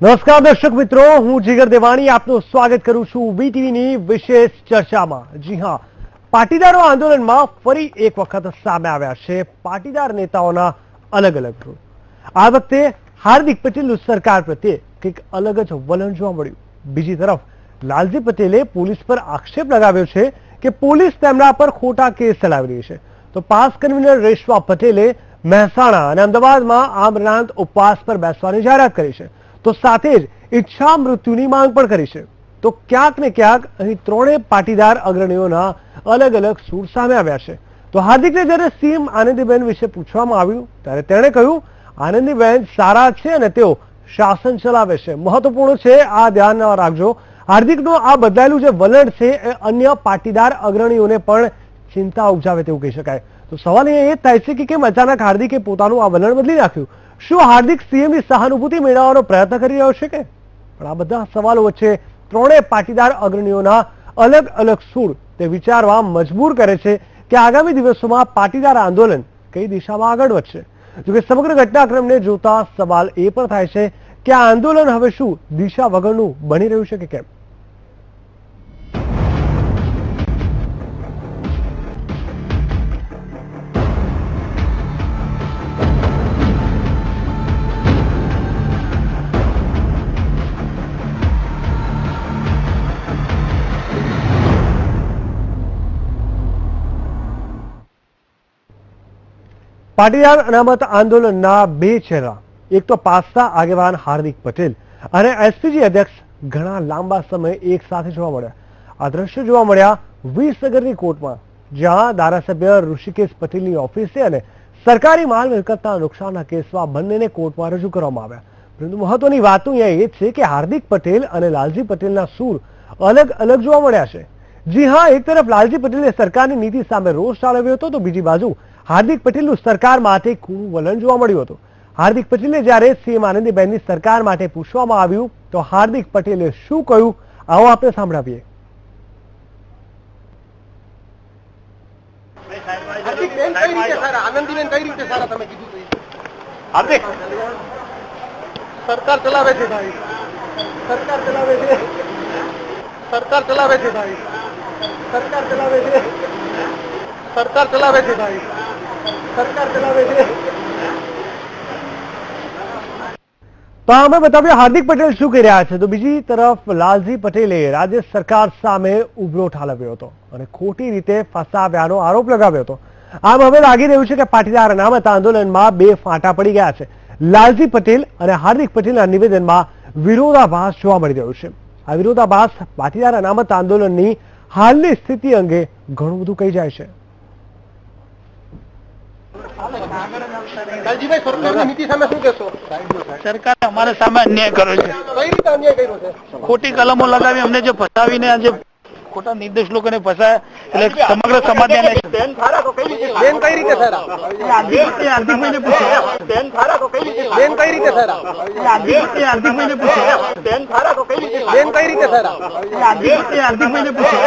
નમસ્કાર દર્શક મિત્રો, હું જીગર દેવાણી આપનું સ્વાગત કરું છું વીટીવીની વિશેષ ચર્ચામાં। જી હા, પાટીદારો આંદોલનમાં ફરી એક વખત સામે આવ્યા છે પાટીદાર નેતાઓના અલગ અલગ રૂપ। આ વખતે હાર્દિક પટેલનું સરકાર પ્રત્યે કંઈક અલગ જ વલણ જોવા મળ્યું। બીજી તરફ લાલજી પટેલે પોલીસ પર આક્ષેપ લગાવ્યો છે કે પોલીસ તેમના પર ખોટા કેસ ચલાવી રહી છે, તો પાસ કન્વીનર રેશવા પટેલે મહેસાણા અને અમદાવાદમાં આમરણાંત ઉપવાસ પર બેસવાની જાહેરાત કરી છે, તો સાથે જ ઈચ્છા મૃત્યુની માંગ પણ કરી છે। તો ક્યાંક ને ક્યાંક અહીં ત્રણેય પાટીદાર અગ્રણીઓના અલગ અલગ સૂર સામે આવ્યા છે। તો હાર્દિકને જ્યારે સીએમ આનંદીબેન વિશે પૂછવામાં આવ્યું ત્યારે તેણે કહ્યું, આનંદીબેન સારા છે અને તેઓ શાસન ચલાવે છે। મહત્વપૂર્ણ છે, આ ધ્યાનમાં રાખજો, હાર્દિકનું આ બદલાયેલું જે વલણ છે એ અન્ય પાટીદાર અગ્રણીઓને પણ ચિંતા ઉપજાવે તેવું કહી શકાય। તો સવાલ એ જ થાય છે કે કેમ અચાનક હાર્દિકે પોતાનું આ વલણ બદલી નાખ્યું? શું હાર્દિક સીએમની સહાનુભૂતિ મેળવવાનો પ્રયત્ન કરી રહ્યો છે કે? પણ આ બધા સવાલો વચ્ચે ત્રણેય પાટીદાર અગ્રણીઓના અલગ અલગ સૂર તે વિચારવા મજબૂર કરે છે કે આગામી દિવસોમાં પાટીદાર આંદોલન કઈ દિશામાં આગળ વધશે। જોકે સમગ્ર ઘટનાક્રમને જોતા સવાલ એ પણ થાય છે કે આ આંદોલન હવે શું દિશા વગરનું બની રહ્યું છે કે કેમ? પાટીદાર અનામત આંદોલનના બે ચહેરા, એક તો પાસના આગેવાન હાર્દિક પટેલ અને એસપીજી અધ્યક્ષ ઘણા લાંબા સમય એક સાથે જોવા મળ્યા। આ દ્રશ્યો જોવા મળ્યા વિસનગરની કોર્ટમાં, જ્યાં ધારાસભ્ય ઋષિકેશ પટેલની ઓફિસે અને સરકારી માલ મિલકતના નુકસાનના કેસમાં બંનેને કોર્ટમાં રજૂ કરવામાં આવ્યા। પરંતુ મહત્વની વાત અહીંયા એ છે કે હાર્દિક પટેલ અને લાલજી પટેલના સૂર અલગ અલગ જોવા મળ્યા છે। જી હા, એક તરફ લાલજી પટેલે સરકારની નીતિ સામે રોષ ઠાલવ્યો હતો, તો બીજી બાજુ હાર્દિક પટેલનું સરકાર માટે કૂણું વલણ જોવા મળ્યું હતું। હાર્દિક પટેલે જ્યારે સીએમ આનંદીબેનની સરકાર માટે પૂછવામાં આવ્યું તો હાર્દિક પટેલે શું કહ્યું, આવો આપણે સાંભળાવીએ। સરકાર ચલાવે છે ભાઈ, સરકાર ચલાવે છે, સરકાર ચલાવે છે ભાઈ, સરકાર ચલાવે છે, સરકાર ચલાવે છે ભાઈ, સરકાર ચલાવે છે। તો અમે બતાવ્યું હાર્દિક પટેલ શું કહી રહ્યા છે, તો બીજી તરફ લાલજી પટેલે રાજ્ય સરકાર સામે ઉભરો ઠાલવ્યો હતો અને ખોટી રીતે ફસાવ્યાનો આરોપ લગાવ્યો હતો। આમ હવે લાગી રહ્યું છે કે પાટીદાર અનામત આંદોલનમાં બે ફાંટા પડી ગયા છે। લાલજી પટેલ અને હાર્દિક પટેલના નિવેદનમાં વિરોધાભાસ જોવા મળી રહ્યો છે। આ વિરોધાભાસ પાટીદાર અનામત આંદોલનની હાલની સ્થિતિ અંગે ઘણું બધું કહી જાય છે। લાલજીભાઈ, સરકારની નીતિ સામે શું કહેશો? સરકારે અમારા સામે અન્યાય કર્યો છે, કઈ રીતે અન્યાય કર્યો છે? ખોટી કલમો લગાવી અમને જે ફસાવીને આજે ખોટા નિર્દોષ લોકોને ફસાયા, એટલે સમગ્ર સમાજને બેન કઈ રીતે સારા? હાર્દિકભાઈને પૂછો, બેન કઈ રીતે સારા? હાર્દિકભાઈને પૂછો, બેન કઈ રીતે સારા? હાર્દિકભાઈને પૂછો।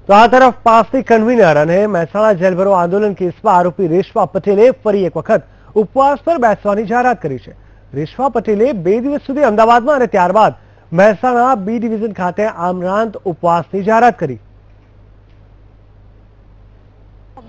તો આ તરફ પાસની કન્વીનર અને મહેસાણા જેલ ભરો આંદોલન કેસમાં આરોપી રેશવા પટેલે ફરી એક વખત ઉપવાસ પર બેસવાની જાહેરાત કરી છે। રેશવા પટેલે 2 દિવસ સુધી અમદાવાદમાં અને ત્યારબાદ મહેસાણા બી ડિવિઝન ખાતે આમરણાંત ઉપવાસની જાહેરાત કરી।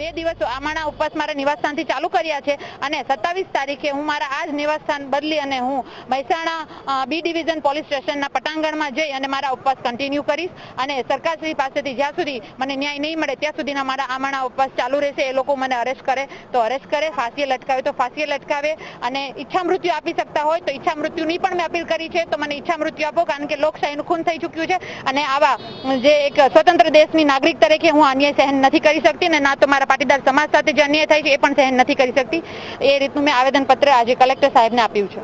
2 દિવસ આમરણા ઉપવાસ મારા નિવાસસ્થાનથી ચાલુ કર્યા છે અને 27 તારીખે હું મારા આ જ નિવાસસ્થાન બદલી અને હું મહેસાણા બી ડિવિઝન પોલીસ સ્ટેશનના પટાંગણમાં જઈ અને મારા ઉપવાસ કન્ટિન્યુ કરીશ અને સરકારશ્રી પાસેથી જ્યાં સુધી મને ન્યાય નહીં મળે ત્યાં સુધીના મારા આમરણા ઉપવાસ ચાલુ રહેશે। એ લોકો મને અરેસ્ટ કરે તો અરેસ્ટ કરે, ફાંસીએ લટકાવે તો ફાંસીએ લટકાવે અને ઈચ્છા મૃત્યુ આપી શકતા હોય તો ઈચ્છા મૃત્યુની પણ મેં અપીલ કરી છે, તો મને ઈચ્છા મૃત્યુ આપો, કારણ કે લોકશાહીનું ખૂન થઈ ચૂક્યું છે અને આવા જે એક સ્વતંત્ર દેશની નાગરિક તરીકે હું અન્યાય સહન નથી કરી શકતી અને ના તો મારા પાટીદાર સમાજ સાથે જે અન્યાય થાય છે એ પણ સહન નથી કરી શકતી। એ રીતનું મેં આવેદનપત્ર આજે કલેક્ટર સાહેબને આપ્યું છે।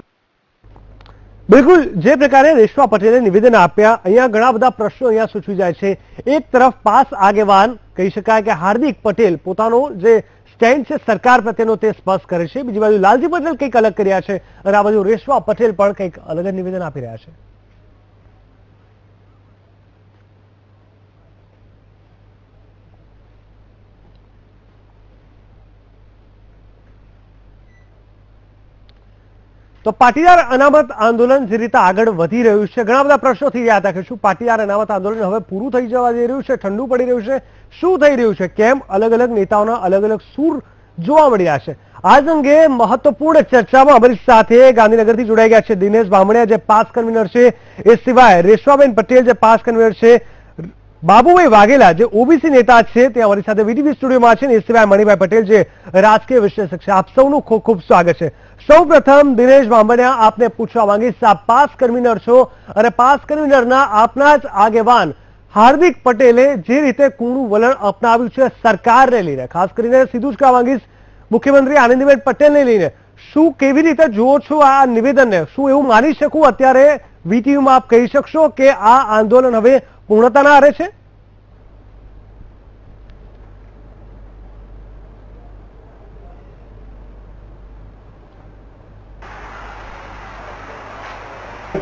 બિલકુલ, જે પ્રકારે રેશવા પટેલે નિવેદન આપ્યા, અહીંયા ઘણા બધા પ્રશ્નો અહીંયા સૂચવી જાય છે। એક તરફ પાસ આગેવાન કહી શકાય કે હાર્દિક પટેલ પોતાનો જે સ્ટેન્ડ છે સરકાર પ્રત્યેનો તે સ્પષ્ટ કરે છે, બીજી બાજુ લાલજી પટેલ કંઈક અલગ કર્યા છે અને આ બાજુ રેશવા પટેલ પણ કંઈક અલગ જ નિવેદન આપી રહ્યા છે। તો પાટીદાર અનામત આંદોલન જે રીતે આગળ વધી રહ્યું છે, ઘણા બધા પ્રશ્નો થઈ રહ્યા હતા કે શું પાટીદાર અનામત આંદોલન હવે પૂરું થઈ જવા જઈ રહ્યું છે, ઠંડુ પડી રહ્યું છે, શું થઈ રહ્યું છે, કેમ અલગ અલગ નેતાઓના અલગ અલગ સૂર જોવા મળી રહ્યા છે. આજ અંગે મહત્વપૂર્ણ ચર્ચામાં અમારી સાથે ગાંધીનગરથી જોડાઈ ગયા છે દિનેશ બામણિયા, જે પાસ કન્વીનર છે, એ સિવાય રેશમાબેન પટેલ, જે પાસ કન્વીનર છે, બાબુભાઈ વાઘેલા, જે ઓબીસી નેતા છે, તે અમારી સાથે વીટીવી સ્ટુડિયોમાં છે, એ સિવાય મણિભાઈ પટેલ, જે રાજકીય વિશ્લેષક છે. આપ સૌનું ખૂબ ખૂબ સ્વાગત છે. સૌપ્રથમ દિનેશ બામણિયા, આપને પૂછવા માંગીશ, આપ પાસ કન્વીનર છો અને પાસ કન્વીનરના આપના જ આગેવાન હાર્દિક પટેલે જે રીતે કૂણું વલણ અપનાવ્યું છે સરકારને લઈને, ખાસ કરીને સીધું જ કહેવા માંગીશ મુખ્યમંત્રી આનંદીબેન પટેલને લઈને, શું કેવી રીતે જુઓ છો આ નિવેદનને? શું એવું માની શકું અત્યારે વીટીવીમાં આપ કહી શકશો કે આ આંદોલન હવે પૂર્ણતાના આરે છે?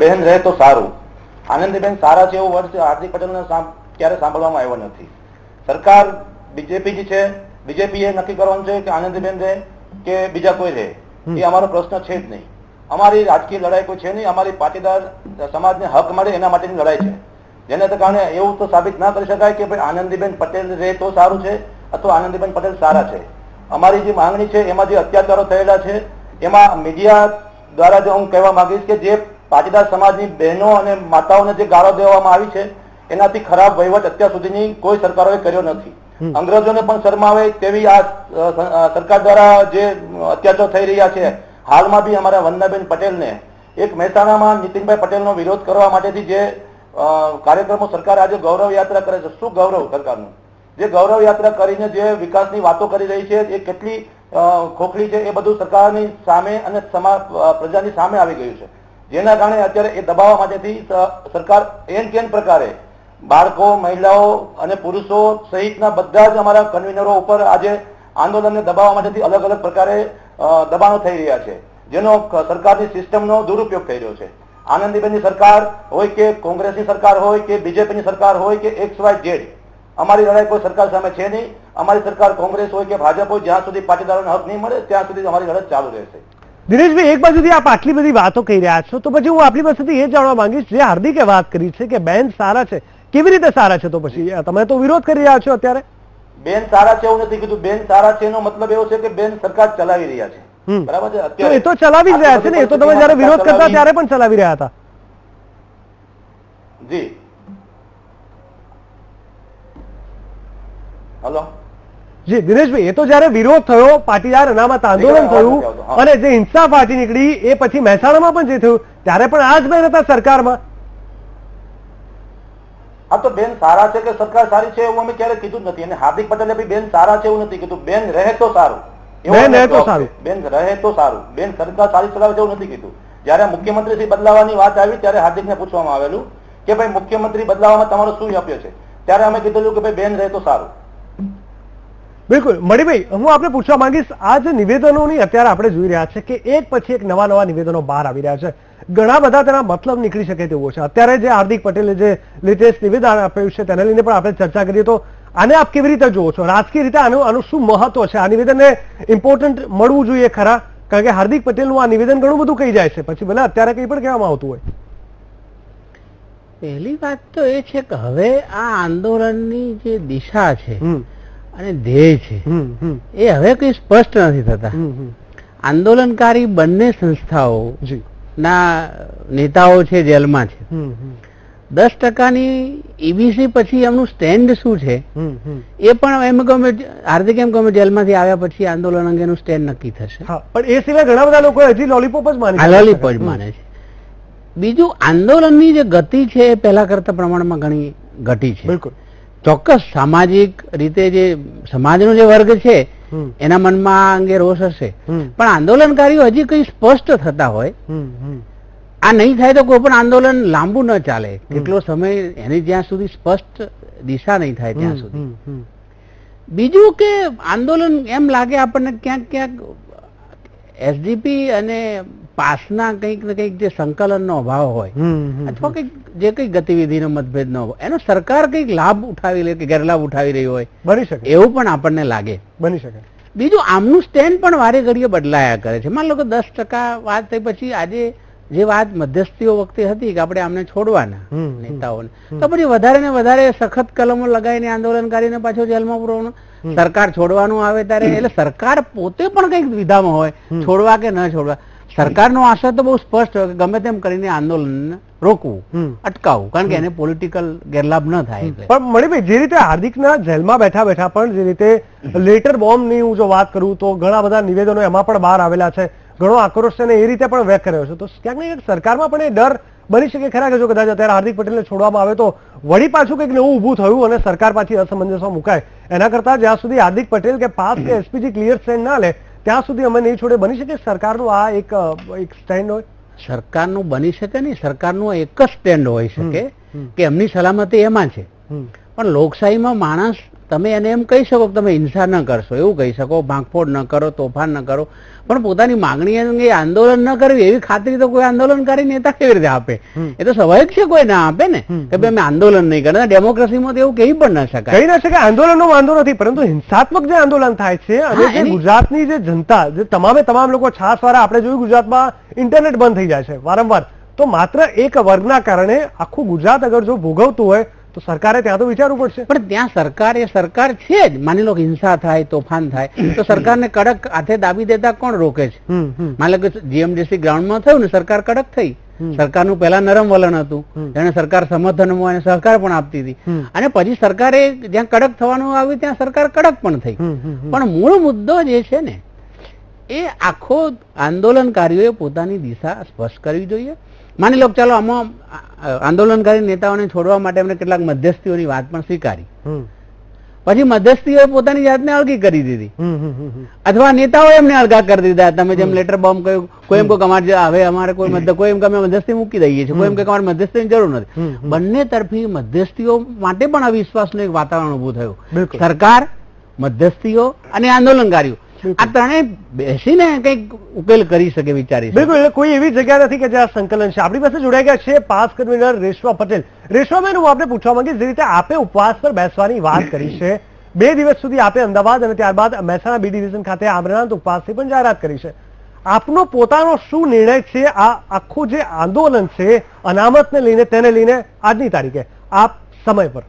બહેન રહે તો સારું. આનંદીબેન સારા છે એવું વર્ષ હાર્દિક પટેલને ક્યારે સાંભળવામાં આવ્યો નથી. સરકાર બીજેપી છે, બીજેપી એ નક્કી કરવાનું છે કે આનંદીબેન રહે કે બીજા કોઈ રહે, એ અમારો પ્રશ્ન છે જ નહીં. અમારી રાજકીય લડાઈ કોઈ છે નહીં. અમારી પાટીદાર સમાજને હક મળે એના માટેની લડાઈ છે, જેને કારણે એવું તો સાબિત ના કરી શકાય કે ભાઈ આનંદીબેન પટેલ રહે તો સારું છે અથવા આનંદીબેન પટેલ સારા છે. અમારી જે માંગણી છે એમાં જે અત્યાચારો થયેલા છે એમાં મીડિયા દ્વારા જો હું કહેવા માંગીશ કે જે પાટીદાર સમાજની બહેનો અને માતાઓને જે ગાળો દેવામાં આવી છે એનાથી ખરાબ વહીવટ અત્યાર સુધીની કોઈ સરકારોએ કર્યો નથી. અંગ્રેજોને પણ શરમાવે તેવી આ સરકાર દ્વારા જે અત્યાચારો થઈ રહ્યા છે. હાલમાં બી અમારા વંદનાબેન પટેલને એક મહેસાણામાં નીતિનભાઈ પટેલનો વિરોધ કરવા માટેથી જે કાર્યક્રમો સરકાર આજે ગૌરવ યાત્રા કરે છે, શું ગૌરવ સરકારનું? જે ગૌરવ યાત્રા કરીને જે વિકાસની વાતો કરી રહી છે એ કેટલી ખોખલી છે એ બધું સરકારની સામે અને પ્રજાની સામે આવી ગયું છે, જેના કારણે અત્યારે એ દબાવવા માટેથી સરકાર એન કેન પ્રકારે બાળકો, મહિલાઓ અને પુરુષો સહિતના બધા જ અમારા કન્વીનરો ઉપર આજે આંદોલનને દબાવવા માટેથી અલગ અલગ પ્રકારે દબાણો થઈ રહ્યા છે, જેનો સરકારની સિસ્ટમનો દુરુપયોગ થઈ રહ્યો છે. આનંદીબેનની સરકાર હોય કે કોંગ્રેસની સરકાર હોય કે બીજેપીની સરકાર હોય કે XYZ, અમારી લડાઈ કોઈ સરકાર સામે છે નહીં. અમારી સરકાર કોંગ્રેસ હોય કે ભાજપ હોય, જ્યાં સુધી પાટીદારોને હક નહીં મળે ત્યાં સુધી અમારી લડત ચાલુ રહેશે. દિનેશભાઈ, એક બાજુથી આપ આટલી બધી વાતો કહી રહ્યા છો, તો પછી હું આપણી પાસેથી એ જાણવા માંગીશ, જે હાર્દિકે વાત કરી છે કે બેન સારા છે, કેવી રીતે સારા છે? તો પછી તમે તો વિરોધ કરી રહ્યા છો અત્યારે. બેન સારા છે એવું નથી કીધું. બેન સારા છે એનો મતલબ એવો છે કે બેન સરકાર ચલાવી રહ્યા છે, બરાબર છે? અત્યારે એ તો ચલાવી જ રહ્યા છે ને, એ તો તમે જયારે વિરોધ કરતા ત્યારે પણ ચલાવી રહ્યા હતા. જી હલો જી દિનેશભાઈ, એ તો જયારે વિરોધ થયો, પાટીદાર અનામત આંદોલન થયું અને જે હિંસા ફાટી નીકળી, એ પછી મહેસાણામાં પણ જે થયું ત્યારે પણ આ જ બેન હતા સરકારમાં. હા, તો બેન સારા છે કે સરકાર સારી છે એવું અમે ક્યારે કીધું જ નથી. અને હાર્દિક પટેલે બી બેન સારા છે એવું નથી કીધું. બેન રહે તો સારું. બેન રહે તો સારું. બેન રહે તો સારું. બેન સરકાર સારી ચલાવે એવું નથી કીધું. જયારે મુખ્યમંત્રી થી બદલાવાની વાત આવી ત્યારે હાર્દિકને પૂછવામાં આવેલું કે ભાઈ મુખ્યમંત્રી બદલાવામાં તમારો શું આપ્યો છે, ત્યારે અમે કીધેલું કે ભાઈ બેન રહે તો સારું. બિલકુલ. મણિભાઈ, હું આપને પૂછવા માંગીશ, આ જે નિવેદનોની અત્યારે આપણે જોઈ રહ્યા છે કે એક પછી એક નવા નવા નિવેદનો બહાર આવી રહ્યા છે, ઘણા બધા તેના મતલબ નીકળી શકે તેવો છે. અત્યારે જે હાર્દિક પટેલે જે લેટેસ્ટ નિવેદન આપ્યું છે તેને લઈને પણ આપણે ચર્ચા કરીએ, તો આને આપ કેવી રીતે જુઓ છો? રાજકીય રીતે આનું શું મહત્વ છે? આ નિવેદનને ઇમ્પોર્ટન્ટ મળવું જોઈએ ખરા? કારણ કે હાર્દિક પટેલનું આ નિવેદન ઘણું બધું કહી જાય છે, પછી ભલે અત્યારે કંઈ પણ કહેવામાં આવતું હોય. પહેલી વાત તો એ છે કે હવે આ આંદોલનની જે દિશા છે અને ધ્યેય છે એ હવે કઈ સ્પષ્ટ નથી થતા. આંદોલનકારી બંને સંસ્થાઓ ના નેતાઓ છે જેલમાં છે. 10% EBC પછી એમનું સ્ટેન્ડ શું છે એ પણ એમ ગમે હાર્દિક એમ ગમે જેલમાંથી આવ્યા પછી આંદોલન અંગેનું સ્ટેન્ડ નક્કી થશે. પણ એ સિવાય ઘણા બધા લોકો હજી લોલીપોપ જ માને છે. લોલીપોપ જ માને છે. બીજું, આંદોલનની જે ગતિ છે એ પહેલા કરતા પ્રમાણમાં ઘણી ઘટી છે. બિલકુલ. ચોક્કસ સામાજિક રીતે જે સમાજનો જે વર્ગ છે એના મનમાં આ અંગે રોષ હશે, પણ આંદોલનકારીઓ હજી કઈ સ્પષ્ટ થતા હોય, આ નહીં થાય તો કોઈ પણ આંદોલન લાંબુ ન ચાલે. કેટલો સમય એની જ્યાં સુધી સ્પષ્ટ દિશા નહીં થાય ત્યાં સુધી. બીજું કે આંદોલન એમ લાગે આપણને ક્યાંક ક્યાંક SDP અને પાસના કંઈક ને કંઈક જે સંકલનનો અભાવ હોય અથવા કંઈક જે કઈ ગતિવિધિનો મતભેદનો અભાવ, એનો સરકાર કંઈક લાભ ઉઠાવી લે કે ગેરલાભ ઉઠાવી રહી હોય, બની શકે, એવું પણ આપણને લાગે. બની શકે. બીજું આમનું સ્ટેન્ડ પણ વારે ઘડીએ બદલાયા કરે છે. માન લો કે 10% વાત થઈ પછી આજે જે વાત મધ્યસ્થીઓ વખતે હતી કે આપણે આમને છોડવાના નેતાઓને, તો પછી વધારે ને વધારે સખત કલમો લગાવીને આંદોલનકારીને પાછો જેલમાં પૂરવાનો. સરકાર છોડવાનું આવે ત્યારે એટલે સરકાર પોતે પણ કંઈક વિધામાં હોય છોડવા કે ન છોડવા. સરકારનો આશય તો બહુ સ્પષ્ટ હોય કે ગમે તેમ કરીને આંદોલનને રોકવું, અટકાવવું, કારણ કે એને પોલિટિકલ ગેરલાભ ન થાય એટલે. પણ મણિભાઈ, જે રીતે હાર્દિકના જેલમાં બેઠા બેઠા પણ જે રીતે લેટર બોમ્બની હું જો વાત કરું તો ઘણા બધા નિવેદનો એમાં પણ બહાર આવેલા છે, ઘણો આક્રોશ છે ને એ રીતે પણ વ્યક્ત કર્યો છે, તો ક્યાંક ને ક્યાંક સરકારમાં પણ એ ડર બની શકે ખરા કે જો કદાચ અત્યારે હાર્દિક પટેલને છોડવામાં આવે તો વળી પાછું કંઈક નવું ઊભું થયું અને સરકાર પાછી અસમંજસમાં મુકાય, એના કરતા જ્યાં સુધી હાર્દિક પટેલ કે પાસ કે એસપીજી ક્લિયર સ્ટેન્ડ ના લે ત્યાં સુધી અમે નહીં છોડે, બની શકે સરકારનું આ એક સ્ટેન્ડ હોય? સરકારનું બની શકે નહીં, સરકારનું એક જ સ્ટેન્ડ હોઈ શકે કે એમની સલામતી એમાં છે. પણ લોકશાહીમાં માણસ, તમે એને એમ કહી શકો કે તમે હિંસા ન કરશો, એવું કહી શકો, ભાંગફોડ ન કરો, તોફાન ન કરો, પણ પોતાની માંગણી અંગે આંદોલન ન કરવી એવી ખાતરી તો કોઈ આંદોલનકારી નેતા કેવી રીતે આપે? એ તો સ્વાભાવિક છે કોઈ ના આપે ને કે ભાઈ અમે આંદોલન નહીં કરતા. ડેમોક્રેસીમાં તો એવું કહી પણ ન શકાય. કહી ન શકાય, આંદોલનનો વાંધો નથી, પરંતુ હિંસાત્મક જે આંદોલન થાય છે અને જે ગુજરાતની જે જનતા, જે તમામ લોકો છાસવાળા, આપણે જોયું ગુજરાતમાં ઇન્ટરનેટ બંધ થઈ જાય છે વારંવાર, તો માત્ર એક વર્ગના કારણે આખું ગુજરાત અગર જો ભોગવતું હોય તો સરકારે ત્યાં તો વિચારવું પડશે. પણ ત્યાં સરકાર એ સરકાર છે જ. માની લો કે હિંસા થાય, તોફાન થાય તો સરકારને કડક હાથે દાબી દેતા કોણ રોકે છે? માની લો કે જીએમડીસી ગ્રાઉન્ડમાં થયું ને, સરકાર કડક થઈ. સરકારનું પહેલા નરમ વલણ હતું, એને સરકાર સમર્થનમાં અને સહકાર પણ આપતી હતી, અને પછી સરકારે જ્યાં કડક થવાનું આવ્યું ત્યાં સરકાર કડક પણ થઈ. પણ મૂળ મુદ્દો જે છે ને, એ આખો આંદોલનકારીઓએ પોતાની દિશા સ્પષ્ટ કરવી જોઈએ. માની લો ચાલો આમાં આંદોલનકારી નેતાઓને છોડવા માટે એમને કેટલાક મધ્યસ્થીઓની વાત પણ સ્વીકારી, પછી મધ્યસ્થીઓએ પોતાની જાતને અળગી કરી દીધી, અથવા નેતાઓ એમને અળગા કરી દીધા. તમે જેમ લેટર બોમ્બ કહ્યું, કોઈ એમ કહે અમારે હવે અમારે કોઈ એમ કે અમે મધ્યસ્થી મૂકી દઈએ છીએ, કોઈ એમ કે અમારે મધ્યસ્થીની જરૂર નથી. બંને તરફી મધ્યસ્થીઓ માટે પણ અવિશ્વાસનું એક વાતાવરણ ઉભું થયું. સરકાર, મધ્યસ્થીઓ અને આંદોલનકારીઓ આ ત્રણેય બેસીને કંઈક ઉકેલ કરી શકે, વિચારી શકે. બિલકુલ, કોઈ એવી જગ્યા નથી કે જ્યાં સંકલન છે. આપણી પાસે જોડાઈ ગયા છે પાસ કન્વીનર રેશમા પટેલ. રેશમાબેન, હું આપને પૂછવા માંગીશ, જે રીતે આપે ઉપવાસ પર બેસવાની વાત કરી છે, 2 દિવસ સુધી આપે અમદાવાદ અને ત્યારબાદ મહેસાણા બી ડિવિઝન ખાતે આમરણાંત ઉપવાસની પણ જાહેરાત કરી છે, આપનો પોતાનો શું નિર્ણય છે આ આખું જે આંદોલન છે અનામતને લઈને, તેને લઈને આજની તારીખે આપ સમય પર?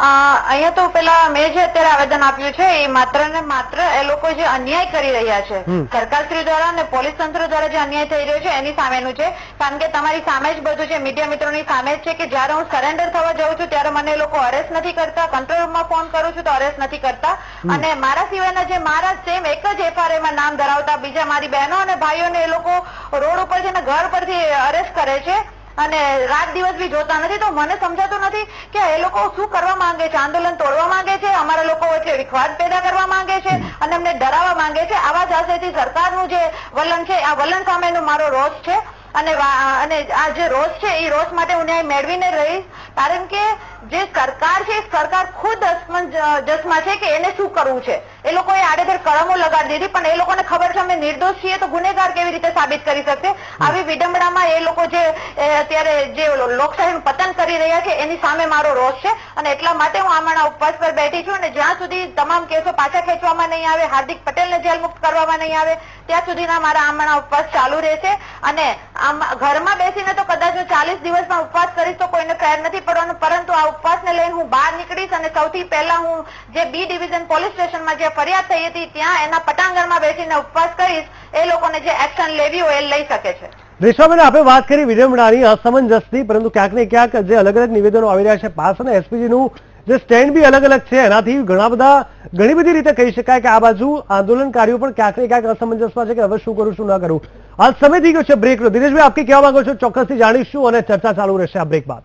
અહીંયા તો પેલા મેં જે અત્યારે આવેદન આપ્યું છે એ માત્ર ને માત્ર એ લોકો જે અન્યાય કરી રહ્યા છે, સરકારશ્રી દ્વારા અને પોલીસ તંત્ર દ્વારા જે અન્યાય થઈ રહ્યો છે એની સામેનું છે. કારણ કે તમારી સામે જ બધું છે, મીડિયા મિત્રોની સામે જ છે કે જયારે હું સરેન્ડર થવા જાઉં છું ત્યારે મને એ લોકો અરેસ્ટ નથી કરતા, કંટ્રોલ રૂમમાં ફોન કરું છું તો અરેસ્ટ નથી કરતા, અને મારા સિવાયના જે મારા સેમ એક જ એફઆરઆઈમાં નામ ધરાવતા બીજા મારી બહેનો અને ભાઈઓને એ લોકો રોડ ઉપર છે ને ઘર પરથી અરેસ્ટ કરે છે અને રાત દિવસ બી જોતા નથી. તો મને સમજાતું નથી કે એ લોકો શું કરવા માંગે છે? આંદોલન તોડવા માંગે છે, અમારા લોકો વચ્ચે વિખવાદ પેદા કરવા માંગે છે અને અમને ડરાવવા માંગે છે. આવા જ આશયથી સરકારનું જે વલણ છે, આ વલણ સામેનો મારો રોષ છે, અને આ જે રોષ છે એ રોષ માટે હું ન્યાય મેળવીને રહીશ. કારણ કે જે સરકાર છે એ સરકાર ખુદ અસમંજસમાં છે કે એને શું કરવું છે. એ લોકોએ આડેધડ કલમો લગાડી દીધી, પણ એ લોકોને ખબર છે અમે નિર્દોષ છીએ તો ગુનેગાર કેવી રીતે સાબિત કરી શકશે? આવી વિડંબણામાં એ લોકો જે અત્યારે જે લોકશાહીનું પતન કરી રહ્યા છે એની સામે મારો રોષ છે, અને એટલા માટે હું આમણા ઉપવાસ પર બેઠી છું. અને જ્યાં સુધી તમામ કેસો પાછા ખેંચવામાં નહીં આવે, હાર્દિક પટેલને જેલ મુક્ત કરવામાં નહીં આવે, ત્યાં સુધીના મારા આમણા ઉપવાસ ચાલુ રહેશે. અને ઘરમાં બેસીને તો કદાચ હું 40 દિવસમાં ઉપવાસ કરીશ તો કોઈને ફેર નથી પડવાનું, પરંતુ આ ઉપવાસને લઈને હું બહાર નીકળીશ અને સૌથી પહેલા હું જે બી ડિવિઝન પોલીસ સ્ટેશનમાં જે ફરિયાદ થઈ હતી ત્યાં એના પટાંગણમાં બેસીને ઉપવાસ કરીશ. એ લોકોને જે એક્શન લેવી હોય એ લઈ શકે છે. રેશમાબેન, આપણે વાત કરી વિડંબણાની, અસમંજસની, પરંતુ ક્યાંક ને ક્યાંક જે અલગ અલગ નિવેદનો આવી રહ્યા છે, પાસ અને એસપીજીનું જે સ્ટેન્ડ બી અલગ અલગ છે, એનાથી ઘણી બધી રીતે કહી શકાય કે આ બાજુ આંદોલનકારીઓ પણ ક્યાંક ને ક્યાંક અસમંજસમાં છે કે હવે શું કરું, શું ન કરું. હાલ સમય થઈ ગયો છે બ્રેકનો. દિનેશભાઈ, આપ કહેવા માંગો છો? ચોક્કસથી જાણીશું અને ચર્ચા ચાલુ રહેશે આ બ્રેક બાદ.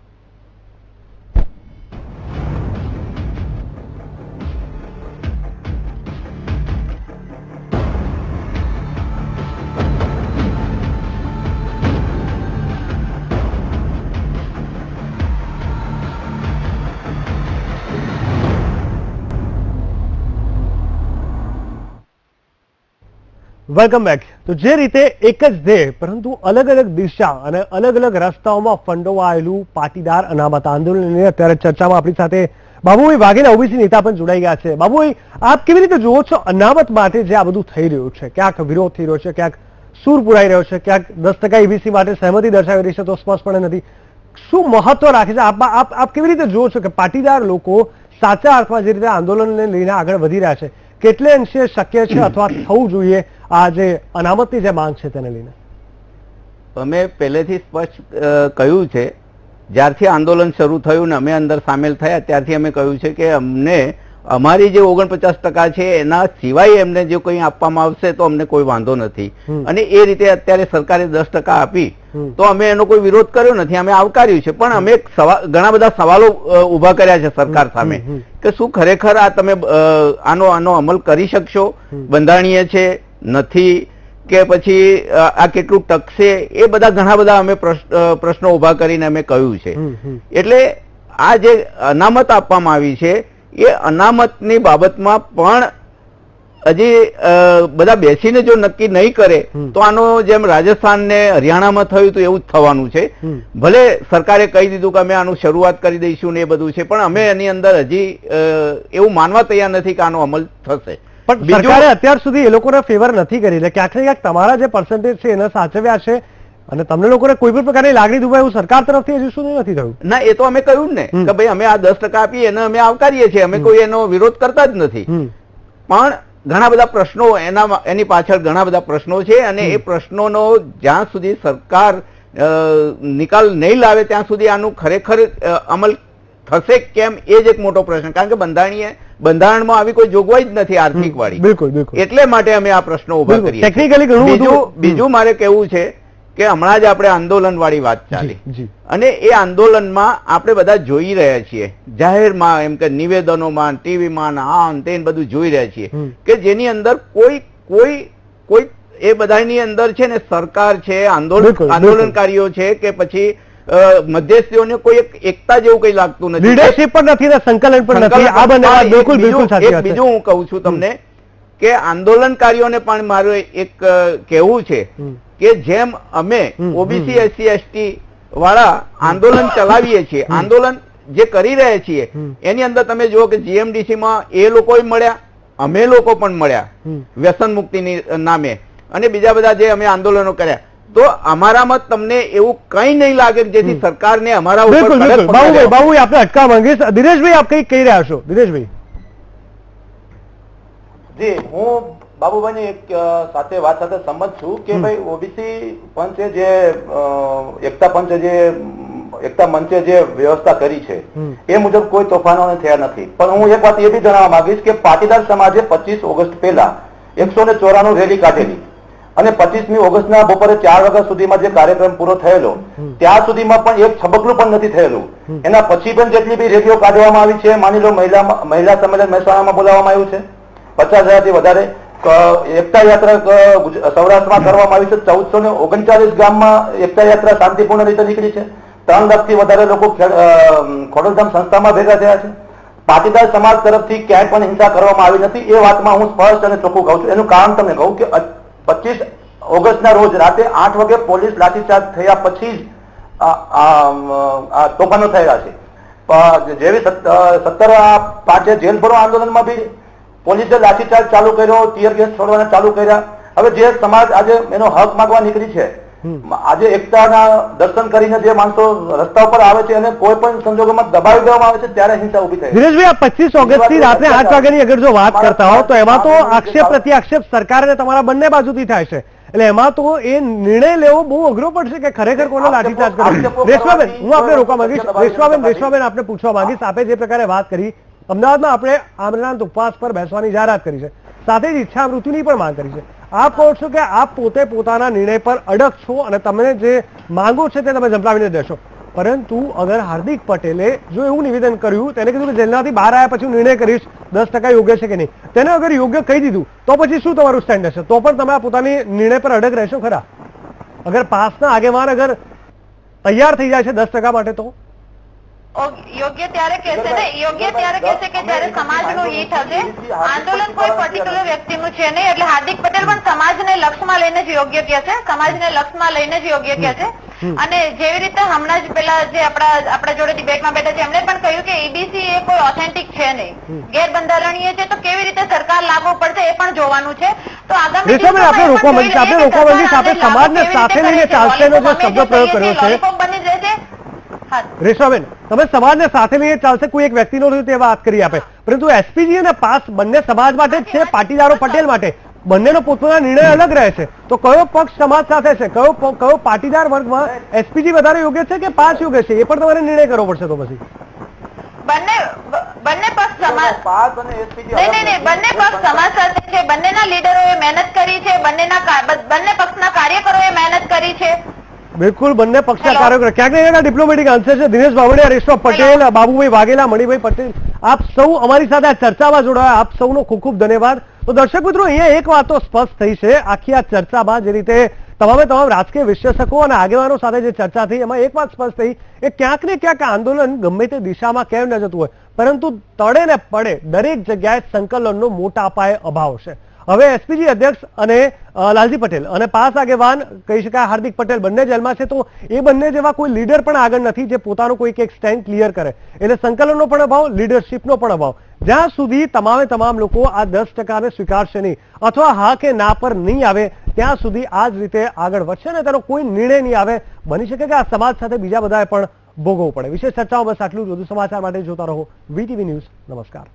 Welcome back. તો જે રીતે એક જ ધ્યેય પરંતુ અલગ અલગ દિશા અને અલગ અલગ રસ્તાઓમાં ફંડોવાયેલું પાટીદાર અનામત આંદોલનને અત્યારે ચર્ચામાં આપણી સાથે બાબુભાઈ વાઘેલા ઓબીસી નેતા પણ જોડાઈ ગયા છે. બાબુભાઈ, આપ કેવી રીતે જુઓ છો અનામત માટે જે આ બધું થઈ રહ્યું છે? ક્યાંક વિરોધ થઈ રહ્યો છે, ક્યાંક સૂર પુરાઈ રહ્યો છે, ક્યાંક 10% EBC માટે સહમતિ દર્શાવી રહી છે, તો સ્પષ્ટપણે નથી. શું મહત્વ રાખે છે? આપ કેવી રીતે જુઓ છો કે પાટીદાર લોકો સાચા અર્થમાં જે રીતે આંદોલનને લઈને આગળ વધી રહ્યા છે, કેટલે અંશે શક્ય છે અથવા થવું જોઈએ આ જે અનામતની જે માંગ છે તેને લઈને? અમે પહેલેથી સ્પષ્ટ કહ્યું છે, જ્યારથી આંદોલન શરૂ થયું ને અમે અંદર સામેલ થયા ત્યારથી અમે કહ્યું છે કે અમને અમારી જે 49% છે એના સિવાય એમને જો કંઈ આપવામાં આવશે તો અમને કોઈ વાંધો નથી. અને એ રીતે અત્યારે સરકારે 10% આપી તો અમે એનો કોઈ વિરોધ કર્યો નથી, અમે આવકાર્યું છે. પણ અમે ઘણા બધા સવાલો ઉભા કર્યા છે સરકાર સામે કે શું ખરેખર આ તમે આનો અમલ કરી શકશો? બંધારણીય છે નથી કે પછી આ કેટલું ટકશે? એ બધા ઘણા બધા અમે પ્રશ્નો ઉભા કરીને અમે કહ્યું છે. એટલે આ જે અનામત આપવામાં આવી છે એ અનામતની બાબતમાં પણ હજી બધા બેસીને જો નક્કી નહીં કરે તો આનો જેમ રાજસ્થાન ને હરિયાણામાં થયું તો એવું જ થવાનું છે. ભલે સરકારે કહી દીધું કે અમે આનું શરૂઆત કરી દઈશું ને એ બધું છે, પણ અમે એની અંદર હજી એવું માનવા તૈયાર નથી કે આનો અમલ થશે. પણ સરકારે અત્યાર સુધી એ લોકોને ફેવર નથી કરી, એટલે ક્યાંક ને ક્યાંક તમારા જે પર્સન્ટેજ છે એને સાચવ્યા છે અને તમને લોકોને કોઈ પણ પ્રકારની લાગણી દુભાઈ એવું સરકાર તરફથી હજુ સુધી નથી થયું. ના, એ તો અમે કહ્યું ને કે ભાઈ અમે આ 10% આપીએ એને અમે આવકારીએ છીએ, અમે કોઈ એનો વિરોધ કરતા જ નથી. પણ ઘણા બધા પ્રશ્નો એની પાછળ ઘણા બધા પ્રશ્નો છે અને એ પ્રશ્નોનો જ્યાં સુધી સરકાર નિકાલ નહીં લાવે ત્યાં સુધી આનું ખરેખર અમલ થશે કેમ એ જ એક મોટો પ્રશ્ન. કારણ કે બંધારણમાં આવી કોઈ જોગવાઈ જ નથી આર્થિક વાળી. બિલકુલ બિલકુલ. એટલે માટે અમે આ પ્રશ્નો ઉભા કરીએ. ટેકનિકલી ઘણું બીજું મારે કહેવું છે કે હમણાં જ આપણે આંદોલન વાળી વાત ચાલી અને એ આંદોલનમાં આપણે બધા જોઈ રહ્યા છીએ જાહેરમાં, એમ કે નિવેદનોમાં, ટીવીમાં, આમ તેમ બધું જોઈ રહ્યા છીએ કે જેની અંદર કોઈ એ બધાની અંદર છે ને સરકાર છે, આંદોલનકારીઓ છે કે પછી મધ્યસ્થીઓને કોઈ એકતા જેવું કઈ લાગતું નથી. લીડરશિપ પણ નથી ને સંકલન પણ નથી. આ બંને વાત બિલકુલ બિલકુલ સાચી વાત છે. બીજું હું કહું છું તમને કે આંદોલનકારીઓને પણ મારું એક કહેવું છે કે જેમ અમે ઓબીસી SC ST વાળા આંદોલન ચલાવીએ છીએ, આંદોલન જે કરી રહ્યા છીએ એની અંદર તમે જુઓ કે GMDC માં એ લોકો મળ્યા, અમે લોકો પણ મળ્યા વ્યસન મુક્તિની નામે અને બીજા બધા જે અમે આંદોલનો કર્યા. તો અમારામાં તમને એવું કઈ નહીં લાગે કે જેથી સરકારને અમારા ઉપર બાબુભાઈ આપણે અટકાવ માંગીશ. દિનેશભાઈ આપ કઈ કહી રહ્યા છો? દિનેશભાઈ. જી, હું બાબુભાઈની એક સાથે વાત સાથે સંમત છું કે ભાઈ ઓબીસી પંચે જે એકતા મંચે જે વ્યવસ્થા કરી છે એ મુજબ કોઈ તોફાનો થયા નથી. પણ હું એક વાત એ બી જણાવવા માંગીશ કે પાટીદાર સમાજે 25 ઓગસ્ટ પહેલા 194 રેલી કાઢેલી અને 25મી ઓગસ્ટના બપોરે 4 વાગ્યા સુધીમાં જે કાર્યક્રમ પૂરો થયેલો ત્યાં સુધીમાં પણ એક છબકલું પણ નથી થયેલું. એના પછી પણ જેટલી બી રેલીઓ કાઢવામાં આવી છે, માની લો મહિલા સંમેલન મહેસાણામાં બોલાવવામાં આવ્યું છે, 50,000થી વધારે એકતા યાત્રા સૌરાષ્ટ્રમાં કરવામાં આવી છે, 1439 ગામમાં એકતા યાત્રા શાંતિપૂર્ણ રીતે નીકળી છે, 3 લાખથી વધારે લોકો ખોડલધામ સંસ્થામાં ભેગા થયા છે. પાટીદાર સમાજ તરફથી ક્યાંય પણ હિંસા કરવામાં આવી નથી. એ વાતમાં હું સ્પષ્ટ અને ચોખ્ખું કહું છું. એનું કારણ તમને કહું કે 25 ઓગસ્ટના રોજ રાતે 8 વાગે પોલીસ લાઠીચાર્જ થયા પછી જ તોફાનો થયેલા છે. જેવી 17 જેલ ભરો આંદોલનમાં બી પોલીસે લાઠીચાર્જ ચાલુ કર્યો, ટીયર ગેસ છોડવાના ચાલુ કર્યા. હવે જે સમાજ આજે એનો હક માંગવા નીકળી છે, આજે એકતાના દર્શન કરીને જે માણસો રસ્તા ઉપર આવે છે અને કોઈ પણ સંજોગોમાં દબાવી દેવામાં આવે છે ત્યારે હિંસા ઉભી થઈ. દિનેશભાઈ, આ 25 ઓગસ્ટ થી રાત્રે 8 વાગ્યાની અગર જો વાત કરતા હો તો એમાં તો આક્ષેપ પ્રત્યાક્ષેપ સરકાર અને તમારા બંને બાજુથી થાય છે, એટલે એમાં તો એ નિર્ણય લેવો બહુ અઘરો પડશે કે ખરેખર કોને લાઠીચાર્જ કર્યો. રેશમાબેન, હું આપને રોકવા માંગીશ. રેશમાબેન આપને પૂછવા માંગીશ, આપે જે પ્રકારે વાત કરી, અમદાવાદમાં આપણે આમરણાંત ઉપવાસ પર બેસવાની જાહેરાત કરી છે, સાથે જ ઈચ્છા મૃત્યુની પણ માંગ કરી છે. આપ કહો છો કે આપ પોતે પોતાના નિર્ણય પર અડગ છો અને તમને જે માંગો છે તે તમે ઝંપલાવીને દેશો, પરંતુ અગર હાર્દિક પટેલે જો એવું નિવેદન કર્યું, તેને કીધું કે જેલમાંથી બહાર આવ્યા પછી નિર્ણય કરીશ 10% યોગ્ય છે કે નહીં, તેને અગર યોગ્ય કહી દીધું તો પછી શું તમારું સ્ટેન્ડ હશે? તો પણ તમે આ પોતાની નિર્ણય પર અડગ રહેશો ખરા? અગર પાસના આગેવાન અગર તૈયાર થઈ જાય છે 10% માટે તો યોગ્ય ત્યારે કહેશે ને, યોગ્ય ત્યારે કહેશે કે જ્યારે સમાજનું હિત હશે. આંદોલન કોઈ પર્ટિક્યુલર વ્યક્તિનું છે નહીં, એટલે હાર્દિક પટેલ પણ સમાજને લક્ષમાં લઈને જ યોગ્ય કહે છે, સમાજને લક્ષમાં લઈને જ યોગ્ય કહે છે. અને જેવી રીતે હમણાં જ પેલા જે આપણા જોડે ડિબેટમાં બેઠા છે એમણે પણ કહ્યું કે ઈબીસી એ કોઈ ઓથેન્ટિક છે નહીં, ગેરબંધારણીય છે, તો કેવી રીતે સરકાર લાગુ પડશે એ પણ જોવાનું છે. તો આગામી આપણે રોકવા માંગીએ, આપણે સમાજને સાથે લઈને ચાલશેનો જે શબ્દ પ્રયોગ કર્યો છે. બની રહેશે. રેશમાબેન, તમે સમાજને સાથે લઈને ચાલશે, કોઈ એક વ્યક્તિનો તે વાત કરી આપે, પરંતુ એસપીજી અને પાસ બંને સમાજ માટે જ છે, પાટીદારો પટેલ માટે બંનેનો પોતાનો નિર્ણય અલગ રહે છે. તો કયો પક્ષ સમાજ સાથે છે, કયો પાટીદાર વર્ગમાં એસપીજી વધારે યોગ્ય છે કે પાસ યોગ્ય છે, એ પણ તમારે નિર્ણય કરવો પડશે. તો પછી બંને પક્ષ સમાજ નહીં, બંને પક્ષ સમાજ સાથે છે. બંનેના લીડરોએ મહેનત કરી છે, બંને પક્ષના કાર્યકરોએ મહેનત કરી છે. બિલકુલ, બંને પક્ષના કાર્યકરો ક્યાંક ને ક્યાંક ડિપ્લોમેટિક આન્સર છે. દિનેશ બાવળિયા, રેશમા પટેલ, બાબુભાઈ વાઘેલા, મણિભાઈ પટેલ, આપ સૌ અમારી સાથે આ ચર્ચામાં જોડાયા, આપ સૌનો ખૂબ ખૂબ ધન્યવાદ. તો દર્શક મિત્રો, અહીંયા એક વાત તો સ્પષ્ટ થઈ છે આખી આ ચર્ચામાં, જે રીતે તમામ રાજકીય વિશ્લેષકો અને આગેવાનો સાથે જે ચર્ચા થઈ, એમાં એક વાત સ્પષ્ટ થઈ કે ક્યાંક ને ક્યાંક આંદોલન ગમે તે દિશામાં કેમ ન જતું હોય, પરંતુ તળે ને પડે દરેક જગ્યાએ સંકલનનો મોટા પાયે અભાવ છે. હવે એસપીજી અધ્યક્ષ અને લાલજી પટેલ અને પાસ આગેવાન કહી શકાય હાર્દિક પટેલ બંને જેલમાં છે, તો એ બંને જેવા કોઈ લીડર પણ આગળ નથી જે પોતાનું કોઈક એક સ્ટેન્ડ ક્લિયર કરે. એટલે સંકલનનો પણ અભાવ, લીડરશીપનો પણ અભાવ. જ્યાં સુધી તમામ લોકો આ 10% સ્વીકારશે નહીં અથવા હા કે ના પર નહીં આવે, ત્યાં સુધી આ જ રીતે આગળ વધશે ને તેનો કોઈ નિર્ણય નહીં આવે. બની શકે કે આ સમાજ સાથે બીજા બધાએ પણ ભોગવવું પડે. વિશેષ ચર્ચાઓ બસ આટલું જ. વધુ સમાચાર માટે જોતા રહો વીટીવી ન્યૂઝ. નમસ્કાર.